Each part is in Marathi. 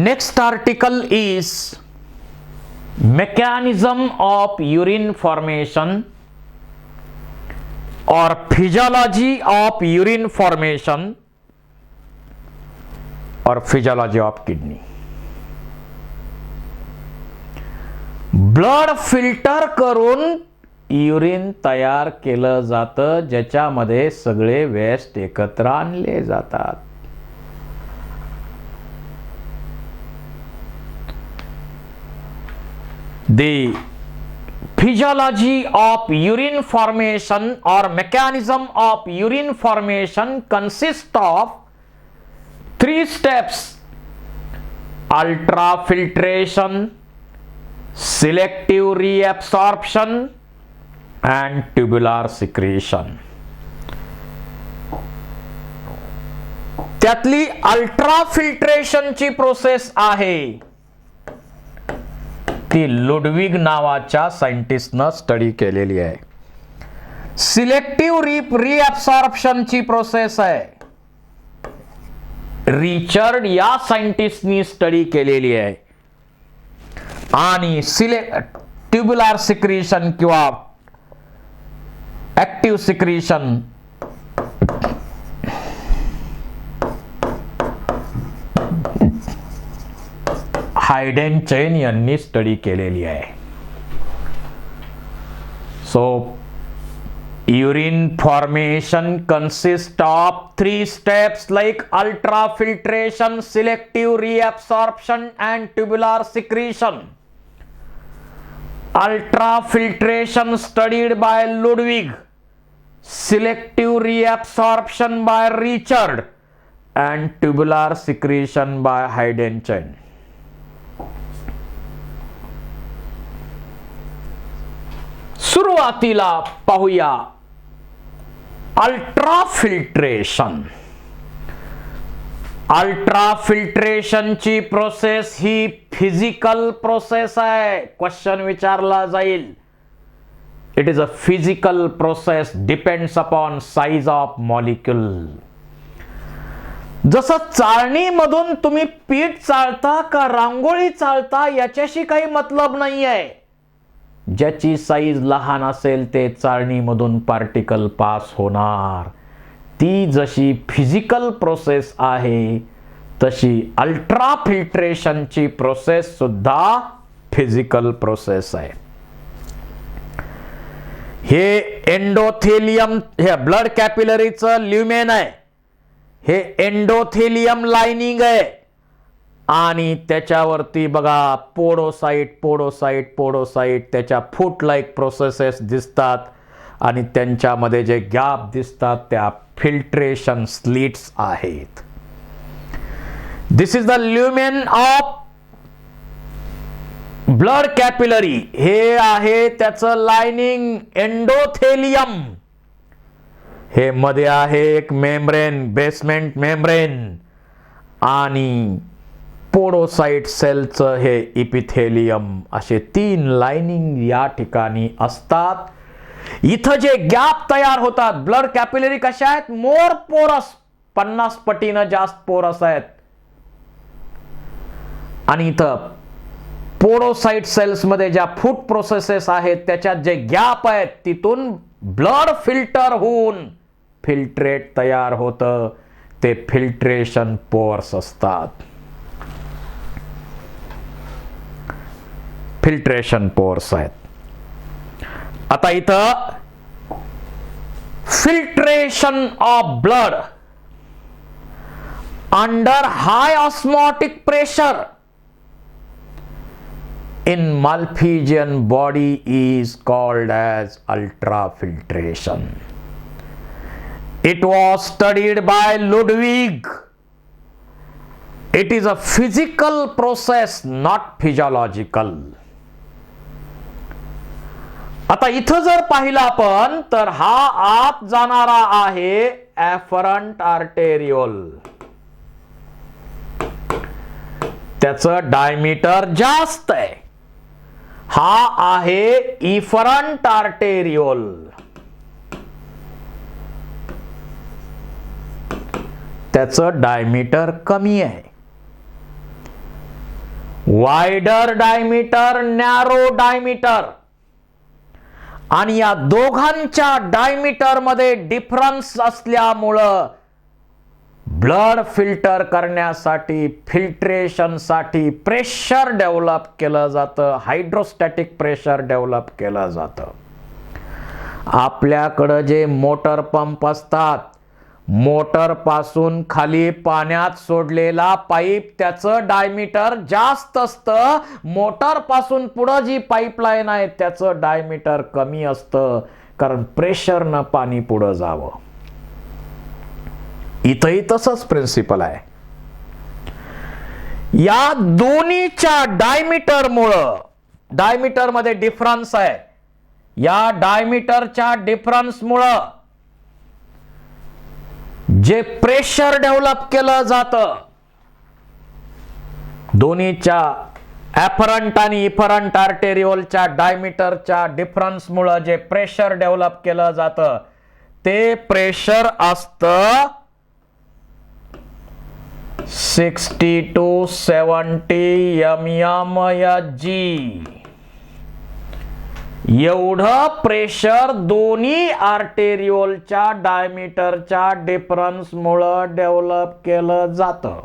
Next article is mechanism of urine formation or physiology of urine formation or physiology of kidney. Blood filter करून युरिन तयार केलं जातं, ज्याच्यामध्ये सगळे वेस्ट एकत्र आणले जातात. The physiology of urine formation or mechanism of urine formation consists of 3 steps: ultrafiltration, selective reabsorption and tubular secretion. त्यातली अल्ट्राफिल्ट्रेशन ची प्रोसेस आहे ती लुडविग नावाच्या सायंटिस्टनं स्टडी केलेली आहे. सिलेक्टिव्ह रिअब्सॉर्प्शन ची प्रोसेस आहे, रिचर्ड या सायंटिस्टनी स्टडी केलेली आहे. आणि ट्युब्युलर सिक्रिशन किंवा ऍक्टिव्ह सिक्रिशन हायडेनचेन यांनी स्टडी केलेली आहे. So urine formation consists of 3 steps like ultrafiltration, selective reabsorption and tubular secretion. Ultrafiltration studied by Ludwig, selective reabsorption by Richard and tubular secretion by Heidenstein. सुरुवातीला पाहूया अल्ट्राफिल्ट्रेशन. अल्ट्राफिल्ट्रेशनची प्रोसेस ही फिजिकल प्रोसेस आहे. क्वेश्चन विचारला जाईल. It is a physical process, depends upon size of molecule. जसं चाळणीमधून तुम्ही पीठ चाळता का रांगोळी चाळता याच्याशी काही मतलब नाही आहे. ज्याची साईज लहान असेल ते चाळणीमधून पार्टिकल पास होणार. ती जशी फिजिकल प्रोसेस आहे तशी अल्ट्राफिल्ट्रेशनची प्रोसेस सुद्धा फिजिकल प्रोसेस आहे. हे एंडोथेलियम, हे ब्लड कॅपिलरीचं ल्युमेन आहे. हे एंडोथेलियम लाइनिंग आहे आणि त्याच्यावरती बघा पोडोसाइट त्याच्या फूट लाईक प्रोसेसेस दिसतात आणि त्यांच्यामध्ये जे गॅप दिसतात त्या फिल्ट्रेशन स्लिट्स आहेत. This is the lumen of blood capillary. हे आहे त्याचं लाइनिंग एंडोथेलियम. हे मध्ये आहे एक मेम्ब्रेन, बेसमेंट मेम्ब्रेन आणि पोडोसाइट सेलचं हे इपिथेलियम. असे 3 लाइनिंग या ठिकाणी असतात. इथं जे गॅप तयार होतात, ब्लड कॅपिलरी कशा आहेत? मोर पोरस, 50 पटीनं जास्त पोरस आहेत. आणि इथं पोडोसाइट सेल्स मध्ये ज्या फूट प्रोसेसेस आहेत त्याच्यात जे गॅप आहेत तिथून ब्लड फिल्टर होऊन फिल्ट्रेट तयार होतं. ते फिल्ट्रेशन पोर्स असतात. फिल्ट्रेशन पोर्स आहेत. आता इथं filtration of blood under high osmotic pressure in Malpighian body is called as ultrafiltration. It was studied by Ludwig. It is a physical process, not physiological. आता इथं जर पाहिलं आपण तर हा आत जाणारा आहे एफरंट आर्टेरियोल. त्याचं डायमीटर जास्त आहे. हा आहे इफरंट आर्टेरियोल. त्याचं डायमीटर कमी आहे. Wider diameter, narrow diameter. आणि या दोघांच्या डायमीटर मध्ये डिफरन्स असल्यामुळं ब्लड फिल्टर करण्यासाठी, फिल्ट्रेशनसाठी प्रेशर डेव्हलप केलं जातं, हायड्रोस्टॅटिक प्रेशर डेव्हलप केलं जातं. आपल्याकडं जे मोटर पंप असतात, मोटर पासून खाली पाण्यात सोडलेला पाईप, त्याचं डायमीटर जास्त असतं. मोटर पासून पुढं जी पाईपलाईन आहे त्याचं डायमीटर कमी असतं, कारण प्रेशरनं पाणी पुढं जावं. इथंही तसंच प्रिन्सिपल आहे. या दोन्हीच्या डायमीटरमुळं, डायमीटर मध्ये डिफरन्स आहे, या डायमीटरच्या डिफरन्समुळं जे प्रेशर डेव्हलप केलं जातं, दोन्हीच्या ॲफरंट आणि इफरंट आर्टेरिओलच्या डायमीटरच्या डिफरन्समुळं जे प्रेशर डेव्हलप केलं जातं, ते प्रेशर असतं 60 to 70 mmHg. एवढं प्रेशर दोन्ही आर्टेरिओलच्या डायमीटरच्या डिफरन्समुळं डेव्हलप केलं जातं.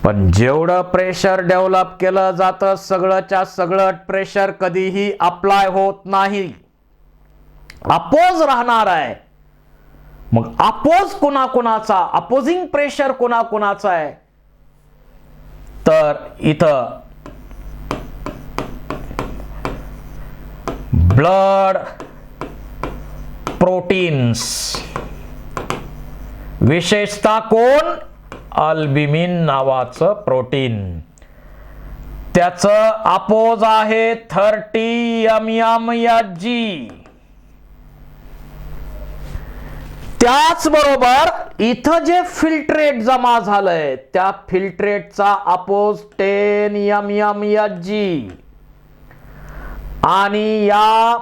पण जेवढं प्रेशर डेव्हलप केलं जातं, सगळंच्या सगळं प्रेशर कधीही अप्लाय होत नाही, अपोज राहणार आहे. मग अपोज कुणाकुणाचा, अपोजिंग प्रेशर कुणाकुणाचा आहे, तर इथं ब्लड प्रोटीन्स, विशेषतः कोण, अल्ब्युमिन नावाचं प्रोटीन, त्याचं अपोज आहे 30 mmHg. त्याचबरोबर इथं जे फिल्ट्रेट जमा झालंय, त्या फिल्ट्रेटचा अपोज 10 mmHg. आणि या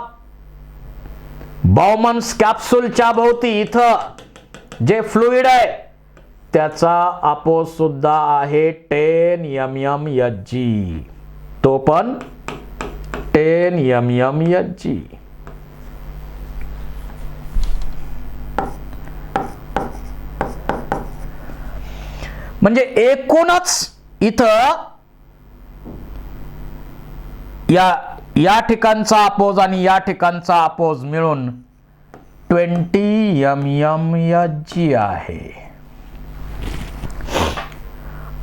बाउमन्स कॅप्सूलच्या भोवती इथं जे फ्लुइड आहे, त्याचा अपोज सुद्धा आहे 10 mmHg. तो पण 10 mmHg. म्हणजे एकूणच इथं या ठिकाणचा अपोज आणि या ठिकाणचा अपोज मिळून 20 mmHg आहे.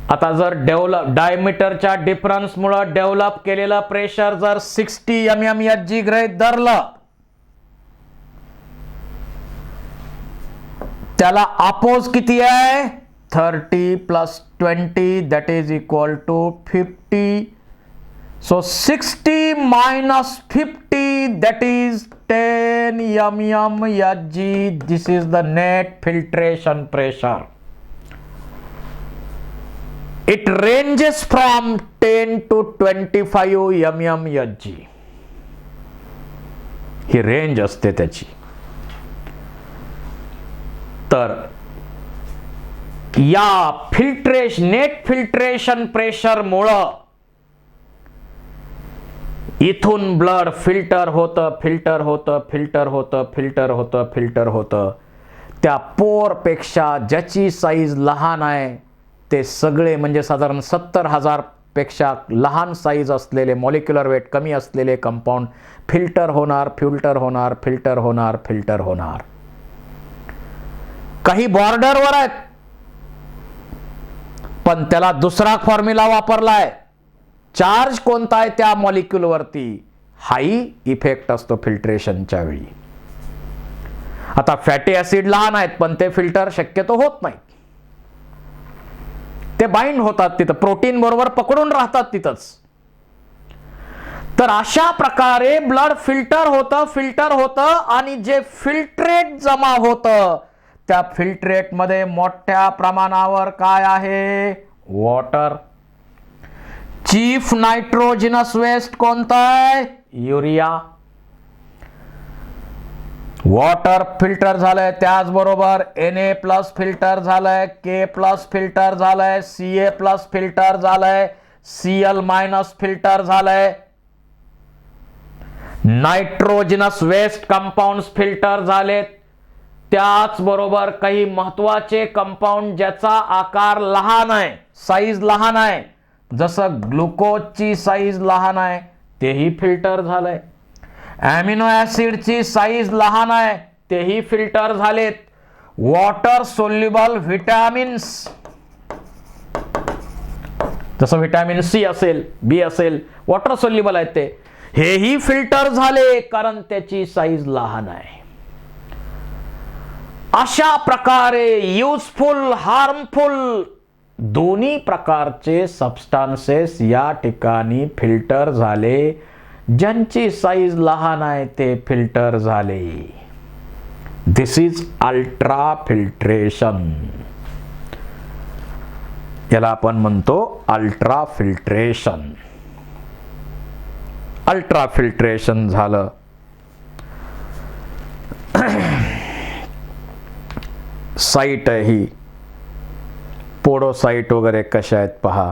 आता जर डायमीटरच्या डिफरन्स मुळे डेव्हलप केलेलं प्रेशर जर 60 mmHg गृहीत धरलं, त्याला अपोज किती आहे, 30 plus 20 that is equal to 50. So 60 minus 50 that is 10 mmHg. This is the net filtration pressure. It ranges from 10 to 25 mmHg. He range असते त्याची. तर या नेट फिल्ट्रेशन प्रेशर मुळे इथून ब्लड फिल्टर होतं, फिल्टर होतं, फिल्टर होतं, फिल्टर होतं, फिल्टर होतं. त्या पोर पेक्षा ज्याची साईज लहान आहे ते सगळे, म्हणजे साधारण 70,000 पेक्षा लहान साईज असलेले, मॉलिक्युलर वेट कमी असलेले कंपाऊंड फिल्टर होणार, फिल्टर होणार, फिल्टर होणार, फिल्टर होणार. काही बॉर्डरवर आहेत, पण त्याला दुसरा फॉर्म्युला वापरलाय. चार्ज कोणता आहे त्या मॉलिक्यूल वरती, हाई इफेक्ट असतो फिल्ट्रेशनच्या वेळी. आता फॅटी ऍसिड लहान आहेत, पण ते फिल्टर शक्यतो होत नाही, ते बाइंड होतात तिथं, प्रोटीन बरोबर पकडून राहतात तिथंच. तर अशा प्रकारे ब्लड फिल्टर होतं आणि जे फिल्ट्रेट जमा होतं, त्या फिल्ट्रेट मध्ये मोठ्या प्रमाणावर काय आहे, वॉटर. चीफ नायट्रोजनस वेस्ट कोणता आहे, युरिया. वॉटर फिल्टर झालंय, त्याचबरोबर Na+ फिल्टर झालंय, K+ फिल्टर झालंय, Ca+ फिल्टर झालंय, Cl- फिल्टर झालंय, नायट्रोजनस वेस्ट कंपाऊंड्स फिल्टर झालेत. त्याचबरोबर काही महत्वाचे कंपाऊंड ज्याचा आकार लहान आहे, साईज लहान आहे, जसं ग्लुकोजची साईज लहान आहे, तेही फिल्टर झालंय. अॅमिनो ऍसिडची साईज लहान आहे, तेही फिल्टर झालेत. वॉटर सोल्युबल व्हिटॅमिन्स, जसं व्हिटॅमिन सी असेल, बी असेल, वॉटर सोल्युबल आहेत ते, हेही फिल्टर झाले कारण त्याची साईज लहान आहे. अशा प्रकारे युजफुल, हार्मफुल दोन्ही प्रकारचे सबस्टान्सेस या ठिकाणी फिल्टर झाले. ज्यांची साईज लहान आहे ते फिल्टर झाले. दिस इज अल्ट्रा फिल्ट्रेशन. याला आपण म्हणतो अल्ट्रा फिल्ट्रेशन. अल्ट्रा फिल्ट्रेशन झालं. साईट आहे ही, पोडोसाईट वगैरे कशा आहेत पहा.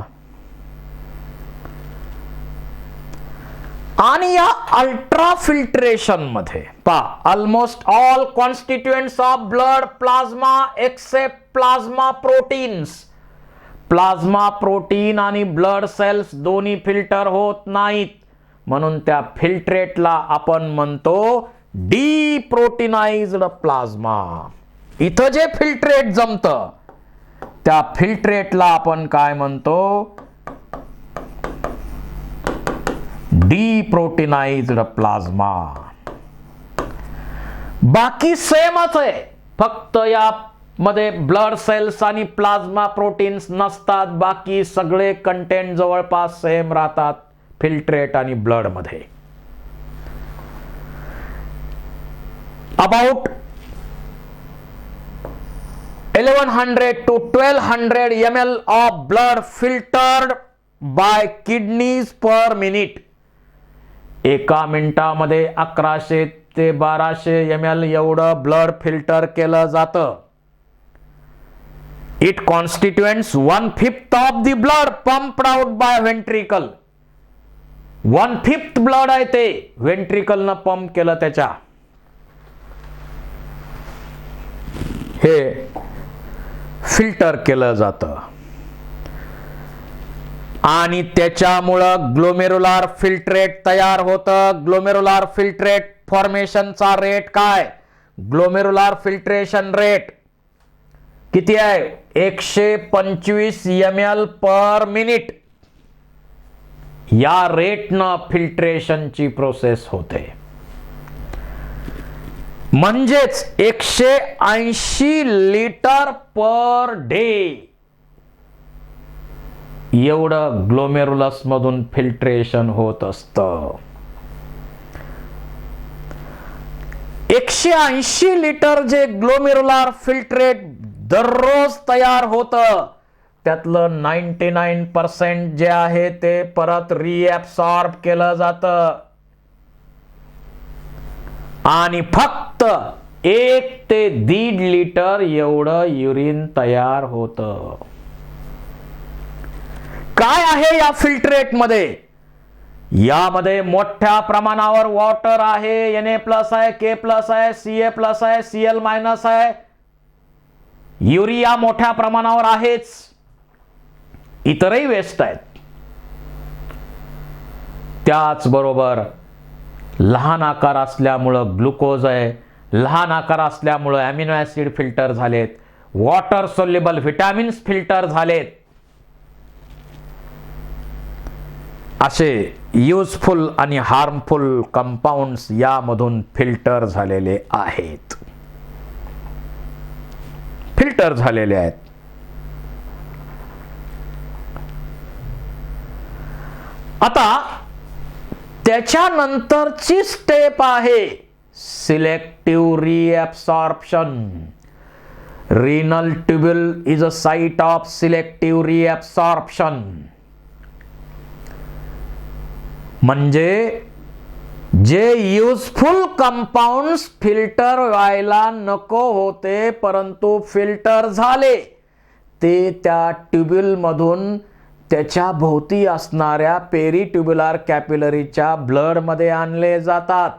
आणि या अल्ट्रा फिल्ट्रेशन मध्ये पहा, almost all constituents of blood plasma except plasma proteins. Plasma protein आणि ब्लड सेल्स दोन्ही फिल्टर होत नाहीत, म्हणून त्या फिल्ट्रेटला आपण म्हणतो डीप्रोटीनाइज्ड प्लाझ्मा. इथं जे फिल्ट्रेट जमतं त्या फिल्ट्रेटला आपण काय म्हणतो, डीप्रोटीनाइज्ड प्लाझ्मा. बाकी सेमच आहे, फक्त या मध्ये ब्लड सेल्स आणि प्लाझ्मा प्रोटीन्स नसतात. बाकी सगळे कंटेंट जवळपास सेम राहतात फिल्ट्रेट आणि ब्लड मध्ये. About 1100 to 1200 ml of blood filtered by kidneys per minute. एका मिनिटामध्ये 1100 ते 1200 ml एवढं ब्लड फिल्टर केलं जातं. It constitutes 1/5 of the blood pumped out by ventricle. 1/5 blood आहे ते वेंट्रिकल न पंप केलं त्याच्या. हे फिल्टर केलं जातं आणि त्याच्यामुळं ग्लोमेरुलार फिल्ट्रेट तयार होतं. ग्लोमेरुलार फिल्ट्रेट फॉर्मेशनचा रेट काय? ग्लोमेरुलार फिल्ट्रेशन रेट किती आहे? 125 ml पर मिनिट. या रेटनं फिल्ट्रेशनची प्रोसेस होते. म्हणजेच 180 लिटर पर डे एवढं ग्लोमेरुलस मधून फिल्ट्रेशन होत असतं. 180 लिटर जे ग्लोमेरुलार फिल्ट्रेट दररोज तयार होतं, त्यातलं 99% जे आहे ते परत रिॲब्सॉर्ब केलं जातं आणि फक्त 1 ते 1.5 लिटर एवढं युरिन तयार होतं. काय आहे या फिल्ट्रेट मध्ये? यामध्ये मोठ्या प्रमाणावर वॉटर आहे, Na+ आहे, K+ आहे, Ca+ आहे, Cl- आहे, युरिया मोठ्या प्रमाणावर आहेच, इतरही वेस्ट आहेत. त्याचबरोबर लहान आकार असल्यामुळं ग्लुकोज आहे, लहान आकार असल्यामुळं अॅमिनो ऍसिड फिल्टर झालेत, वॉटर सोल्युबल व्हिटॅमिन्स फिल्टर झालेत. असे युजफुल आणि हार्मफुल कंपाऊंड्स यामधून फिल्टर झालेले आहेत. फिल्टर झालेले आहेत. आता त्याच्यानंतरची स्टेप आहे selective reabsorption. Renal tubule is a site of selective reabsorption. म्हणजे जे युजफुल कंपाऊंड्स फिल्टर व्हायला नको होते परंतु फिल्टर झाले ते त्या ट्यूब्यूल मधून त्याच्या भोवती असणाऱ्या पेरिट्युब्युलर कॅपिलरीच्या ब्लड मध्ये आणले जातात.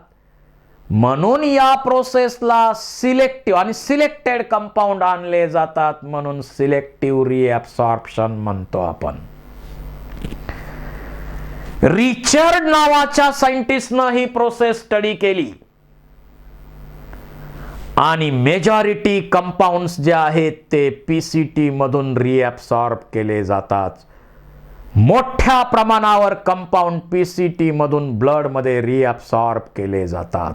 म्हणून या प्रोसेसला सिलेक्टिव्ह आणि सिलेक्टेड कंपाऊंड आणले जातात, म्हणून सिलेक्टिव्ह रिॲब्सॉर्प्शन म्हणतो आपण. रिचर्ड नावाच्या सायंटिस्टनं ही प्रोसेस स्टडी केली आणि मेजॉरिटी कंपाऊंड्स जे आहेत ते पीसीटी मधून रिॲब्सॉर्ब केले जातात. मोठ्या प्रमाणावर कंपाऊंड पीसीटी मधून ब्लड मध्ये रिॲब्सॉर्ब केले जातात.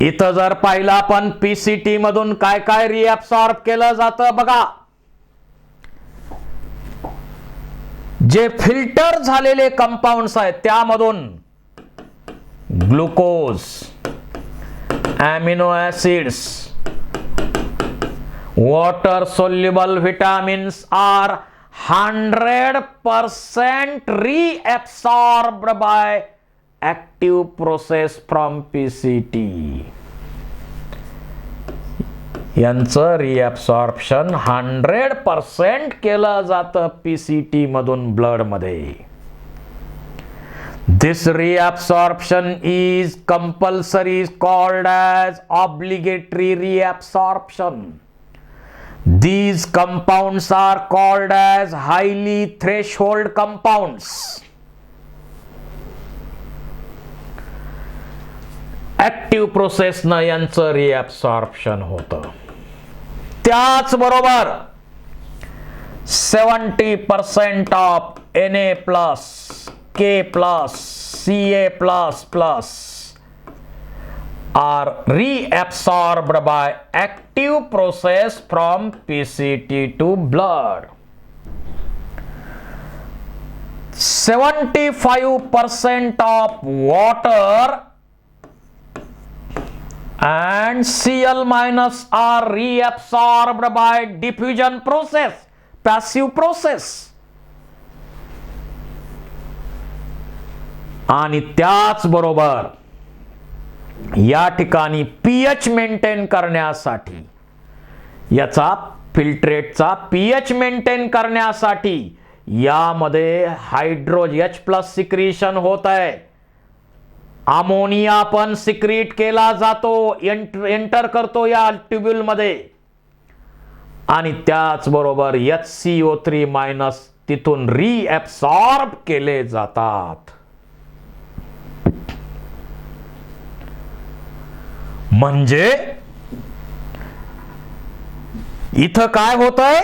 इथं जर पाहिलं आपण पीसीटी मधून काय काय रिॲब्सॉर्ब केलं जातं बघा. जे फिल्टर झालेले कंपाऊंड्स आहेत त्यामधून glucose, amino acids, water soluble vitamins are 100% reabsorbed by active process from PCT. यांचं रिॲब्सॉर्प्शन 100% केलं जातं पीसीटी मधून ब्लड मध्ये. This reabsorption is compulsory, called as obligatory reabsorption. These compounds are called as highly threshold compounds. Active प्रोसेसनं यांचं रिॲब्सॉर्प्शन होतं. त्याचबरोबर 70% of Na+, K+, Ca++ are reabsorbed by active process from PCT to blood. 75% of water and Cl- are reabsorbed by diffusion process, passive process. आणि त्याच बरोबर या ठिकाणी पीएच मेंटेन करण्यासाठी, याचा फिल्ट्रेटचा पीएच मेंटेन करण्यासाठी यामध्ये हायड्रोजन H+ सिक्रीशन होत आहे. अमोनिया पण सिक्रीट केला जातो, एंटर करतो या ट्यूब्यूल मध्ये. आणि त्याच बरोबर HCO3- तिथून रिॲब्सॉर्ब केले जातात. म्हणजे इथं काय होतंय,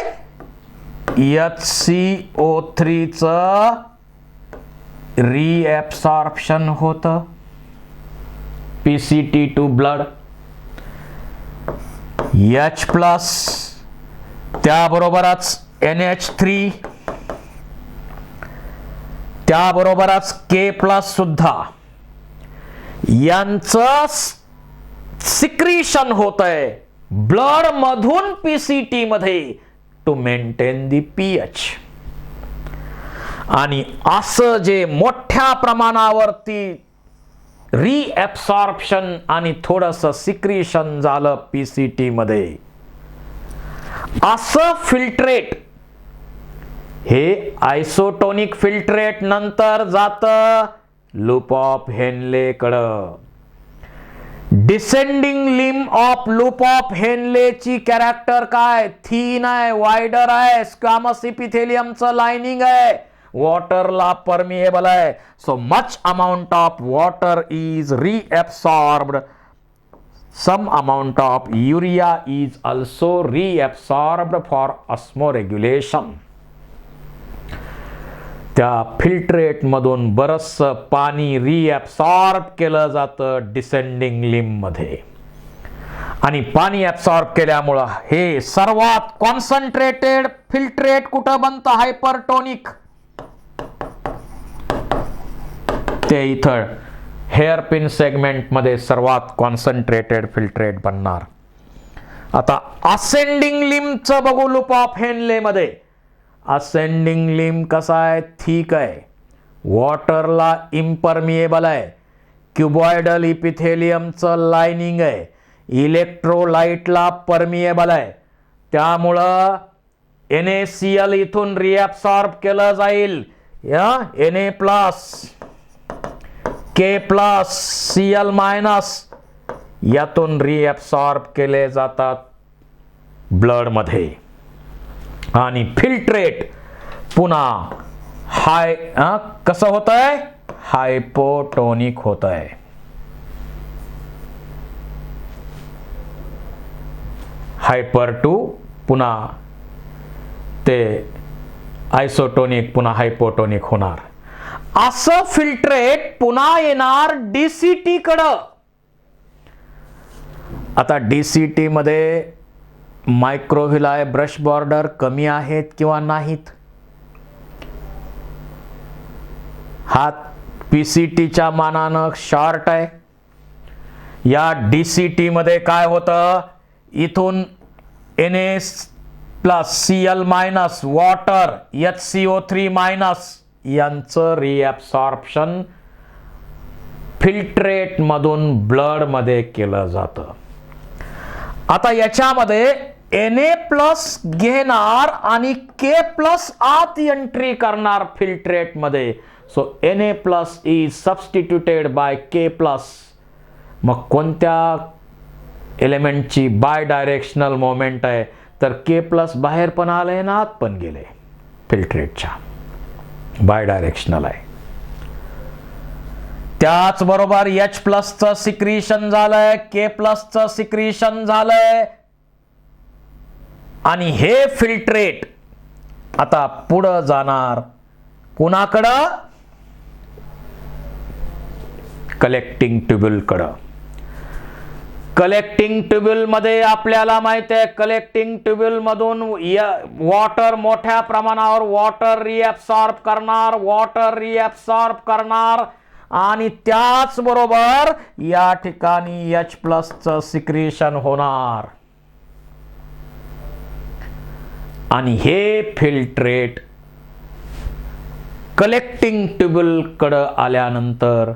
HCO3 चं रिॲब्सॉर्प्शन होतं पीसीटी टू ब्लड. H+, त्याबरोबरच NH3, त्याबरोबरच K+ सुद्धा यांचं सिक्रीशन होतंय ब्लड मधून पीसीटी मध्ये टू मेंटेन दी पीएच. आणि असं जे मोठ्या प्रमाणावरती रिॲब्सॉर्प्शन आणि थोडंसं सिक्रीशन झालं पीसीटी मध्ये, असं फिल्ट्रेट हे आयसोटोनिक फिल्ट्रेट नंतर जातं लूप ऑफ हेनले कडं. Descending limb of loop of Henle ची कॅरेक्टर काय, थीन आहे, वायडर आहे, स्क्वॅमस इपिथेलियमचं लाइनिंग आहे, वॉटरला परमिएबल आहे. So much amount of water is reabsorbed. Some amount of urea is also reabsorbed for osmoregulation. त्या फिल्ट्रेट मधून बरचसं पाणी रिॲब्सॉर्ब केलं जातं डिसेंडिंग लिम मध्ये. आणि पाणी ऍब्सॉर्ब केल्यामुळं हे सर्वात कॉन्सन्ट्रेटेड फिल्ट्रेट कुठं बनतं, हायपरटोनिक. ते इथं हेअरपिन सेगमेंट मध्ये सर्वात कॉन्सन्ट्रेटेड फिल्ट्रेट बनणार. आता असेंडिंग लिमचं बघू लूप ऑफ हेनले मध्ये. असेंडिंग लिंब कसा आहे, थिक आहे, वॉटरला इम्परमिएबल आहे, क्युबॉइडल इपिथेलियमचं लाइनिंग आहे, इलेक्ट्रोलाइटला परमिएबल आहे, त्यामुळं NaCl इथून रिॲब्सॉर्ब केलं जाईल, Na plus K plus Cl minus यातून रिॲब्सॉर्ब केले जातात ब्लड मध्ये आणि फिल्ट्रेट पुन्हा कसं होतंय, हायपोटोनिक होतंय. हायपर टू पुन्हा ते आयसोटोनिक पुन्हा हायपोटोनिक होणार. असं फिल्ट्रेट पुन्हा येणार DCT कडं. आता DCT मध्ये मायक्रोव्हिलाय ब्रश बॉर्डर कमी आहेत किंवा नाहीत, हा PCTच्या मानानं शॉर्ट आहे. या DCT मध्ये काय होतं, इथून Na plus Cl minus water HCO3 minus यांचं रिॲब्सॉर्प्शन फिल्ट्रेट मधून ब्लड मध्ये केलं जातं. आता याच्यामध्ये Na प्लस घेणार आणि K प्लस आत एंट्री करणार फिल्ट्रेट मध्ये. So Na plus is substituted by K plus. मग कोणत्या एलिमेंटची बाय डायरेक्शनल मोमेंट आहे, तर K प्लस बाहेर पण आलंय ना आत पण गेले, फिल्ट्रेटच्या बाय डायरेक्शनल आहे. त्याचबरोबर H प्लसचं सिक्रीशन झालंय, K प्लसचं सिक्रीशन झालंय आणि हे फिल्ट्रेट आता पुढं जाणार कुणाकडं, कलेक्टिंग ट्यूब्यूल कडं. कलेक्टिंग ट्यूब्यूल मध्ये आपल्याला माहिती आहे, कलेक्टिंग ट्यूब्यूल मधून वॉटर मोठ्या प्रमाणावर वॉटर रिॲब्सॉर्ब करणार आणि त्याच बरोबर या ठिकाणी H प्लसचं सिक्रेशन होणार आणि हे फिल्ट्रेट कलेक्टिंग ट्यूब्यूल कडे आल्यानंतर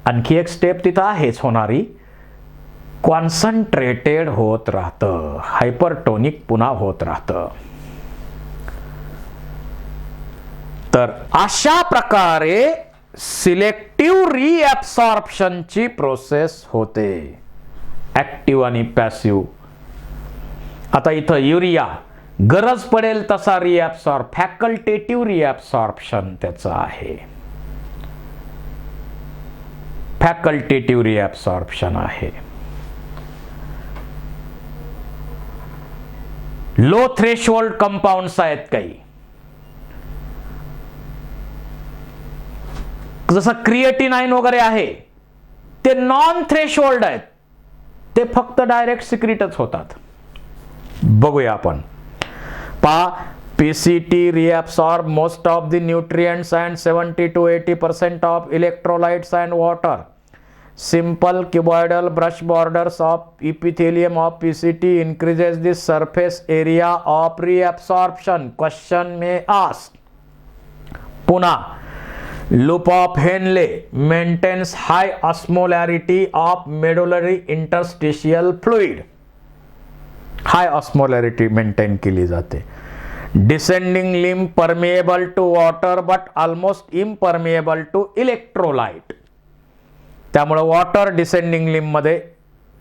आणखी एक स्टेप तिथं आहेच होणारी, कॉन्सन्ट्रेटेड होत राहतं, हायपरटोनिक पुन्हा होत राहतं. तर अशा प्रकारे सिलेक्टिव्ह रिॲब्सॉर्प्शनची प्रोसेस होते, ऍक्टिव्ह आणि पॅसिव्ह. आता इथं युरिया गरज पडेल तसा फॅकल्टेटिव्ह रिॲब्सॉर्प्शन त्याचं आहे, फॅकल्टेटिव्ह रिॲब्सॉर्प्शन आहे. लो थ्रेशोल्ड कंपाऊंड्स आहेत काही, जसं क्रिएटिनाइन वगैरे आहे, ते नॉन थ्रेशोल्ड आहेत, ते फक्त डायरेक्ट सिक्रीटच होतात. बघूया आपण. PCT reabsorb most of the nutrients and 70 to 80% of electrolytes and water. Simple cuboidal brush borders of epithelium of PCT increases the surface area of reabsorption. Question may ask. पुन्हा loop of Henle maintains high osmolarity of medullary interstitial fluid. High osmolarity maintain केली जाते. Descending limb permeable to water but almost impermeable to electrolyte. त्यामुळे वॉटर डिसेंडिंग लिंब मध्ये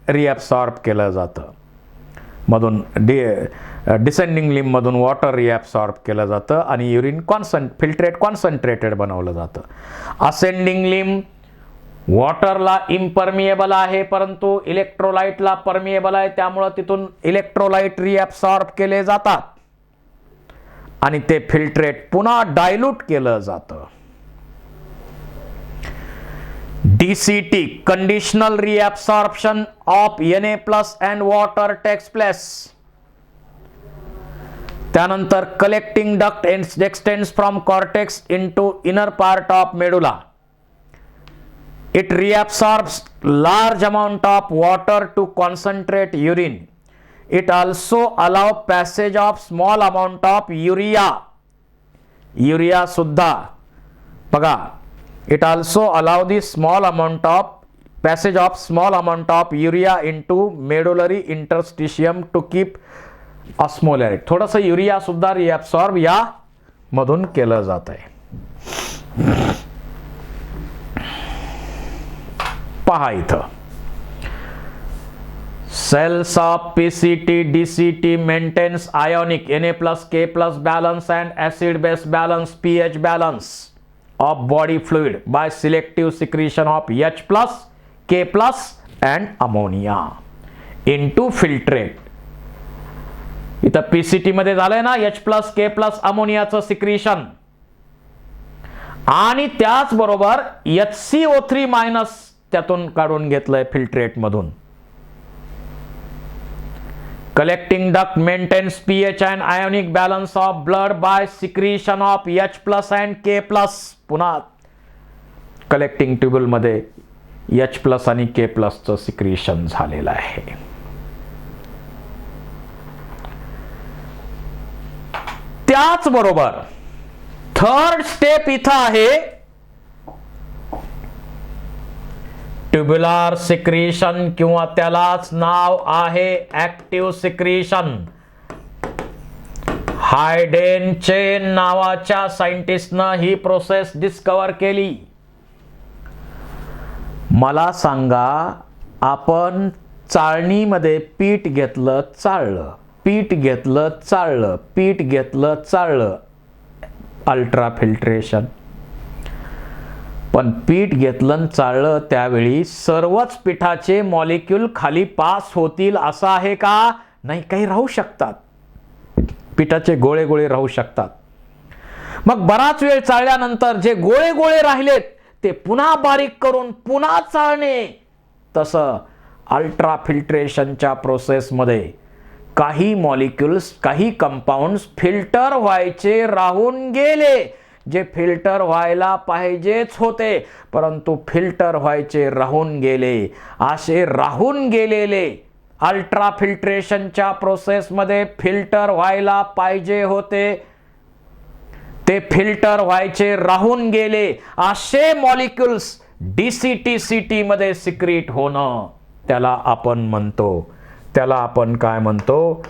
रिॲब्सॉर्ब केलं जातं, मधून डिसेंडिंग लिंब मधून वॉटर रिॲब्सॉर्ब केलं जातं आणि युरिन फिल्ट्रेट कॉन्सन्ट्रेटेड बनवलं जातं. असेंडिंग लिंब वॉटरला इम्परमिएबल आहे परंतु इलेक्ट्रोलाइटला परमिएबल आहे, त्यामुळे तिथून इलेक्ट्रोलाइट रिॲब्सॉर्ब केले जातात आणि ते फिल्ट्रेट पुन्हा डायल्यूट केलं जातं. DCT conditional reabsorption of Na plus and water takes place. त्यानंतर collecting duct extends from cortex into inner part of medulla. It reabsorbs large amount of water to concentrate urine. It also allows passage of small amount of urea urea सुद्धा बघा, it also allow the small amount of passage of small amount of urea into medullary interstitium to keep osmolarity. थोडंसं युरिया सुद्धा रिअब्सॉर्ब या मधून केलं जात आहे. पहा इथं cells of PCT DCT maintains ionic Na+K+ balance and acid base balance pH balance of body fluid by selective secretion of H+, K+ and ammonia into filtrate. इथं पीसीटी मध्ये झालंय ना H+, K+ अमोनियाचं सिक्रिशन आणि त्याचबरोबर HCO3- त्यातून काढून घेतलंय फिल्ट्रेट मधून. Collecting duct maintains pH and ionic balance of blood by secretion of H+ and K+. पुन्हा कलेक्टिंग ट्यूब्यूल मध्ये H+ आणि K+ चं सिक्रिशन झालेलं आहे. त्याचबरोबर थर्ड स्टेप इथं आहे ट्युब्युलर सिक्रिशन किंवा त्यालाच नाव आहे ऍक्टिव्ह सिक्रिशन. हायडेन चेन नावाच्या सायंटिस्टनं ही प्रोसेस डिस्कवर केली. मला सांगा, आपण चाळणीमध्ये पीठ घेतलं, चाळलं, पीठ घेतलं, चाळलं, पीठ घेतलं, चाळलं, अल्ट्रा फिल्ट्रेशन. पण पीठ घेतलं चाळलं त्यावेळी सर्वच पिठाचे मॉलिक्यूल खाली पास होतील असं आहे का? नाही, काही राहू शकतात, पिठाचे गोळे गोळे राहू शकतात. मग बराच वेळ चाळल्यानंतर जे गोळे गोळे राहिलेत ते पुन्हा बारीक करून पुन्हा चाळणे. तसं अल्ट्रा फिल्ट्रेशनच्या प्रोसेसमध्ये काही मॉलिक्युल्स, काही कंपाऊंड्स फिल्टर व्हायचे राहून गेले, जे फिल्टर व्हायला पाहिजेच होते परंतु फिल्टर व्हायचे राहून गेले. असे राहून गेलेले अल्ट्रा फिल्ट्रेशनच्या प्रोसेसमध्ये फिल्टर व्हायला पाहिजे होते, ते फिल्टर व्हायचे राहून गेले, असे मॉलिक्युल्स DCT/CT मध्ये सिक्रीट होणं, त्याला आपण म्हणतो, त्याला आपण काय म्हणतो?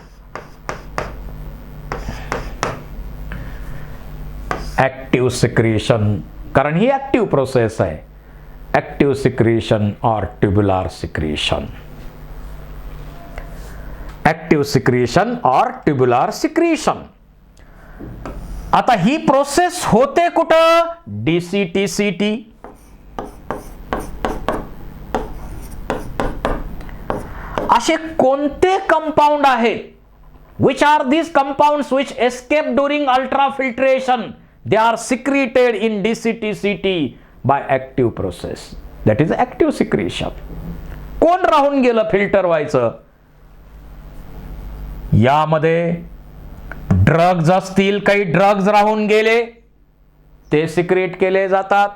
Active secretion. कारण ही ऍक्टिव्ह प्रोसेस आहे. ऍक्टिव्ह सिक्रिशन और ट्युब्युलर सिक्रिशन. ऍक्टिव्ह सिक्रिशन और ट्युब्युलर सिक्रिशन. आता ही प्रोसेस होते कुठं? DCT/CT. असे कोणते कंपाऊंड आहेत? Which are these compounds which escape during ultrafiltration? They are secreted in DCT/CT by active process. That is active secretion. कोण राहून गेलं फिल्टर व्हायचं? यामध्ये ड्रग्ज असतील, काही ड्रग्ज राहून गेले, ते सिक्रेट केले जातात.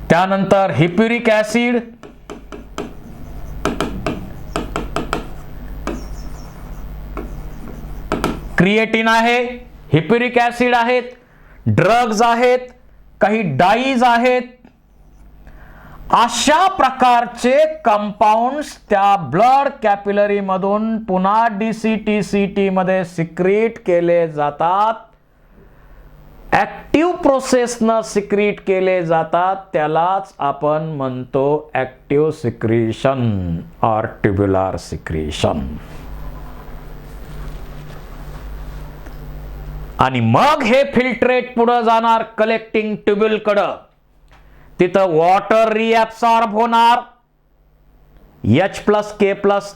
त्यानंतर हिप्युरिक ऍसिड, क्रिएटिन आहे, हिप्युरिक ऍसिड आहेत, ड्रग्ज आहेत, काही डाईज आहेत. अशा प्रकारचे कंपाऊंड्स त्या ब्लड कॅपिलरी मधून पुन्हा DCT/CT मध्ये सिक्रीट केले जातात. ऍक्टिव्ह प्रोसेसनं सिक्रीट केले जातात. त्यालाच आपण म्हणतो ऍक्टिव्ह सिक्रिशन और ट्युब्युलर सिक्रिशन. आणि मग हे फिल्ट्रेट पुढे जाणार कलेक्टिंग ट्युब्यूल कडं. तिथं वॉटर रिॲब्सॉर्ब होणार, H+, K+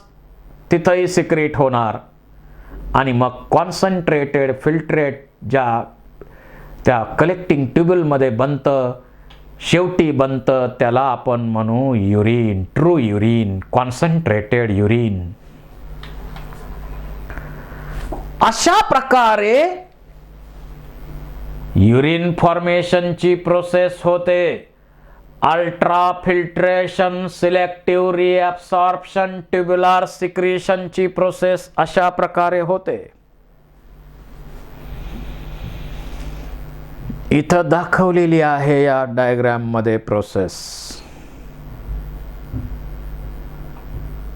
तिथंही सिक्रेट होणार आणि मग कॉन्सन्ट्रेटेड फिल्ट्रेट ज्या त्या कलेक्टिंग ट्युब्यूल मध्ये बनतं, शेवटी बनतं, त्याला आपण म्हणू urine, true urine, concentrated urine. अशा प्रकारे युरिन फॉर्मेशनची प्रोसेस होते. Ultrafiltration, selective reabsorption, tubular सिक्रिशनची प्रोसेस अशा प्रकारे होते. इथं दाखवलेली आहे या डायग्राम मध्ये प्रोसेस.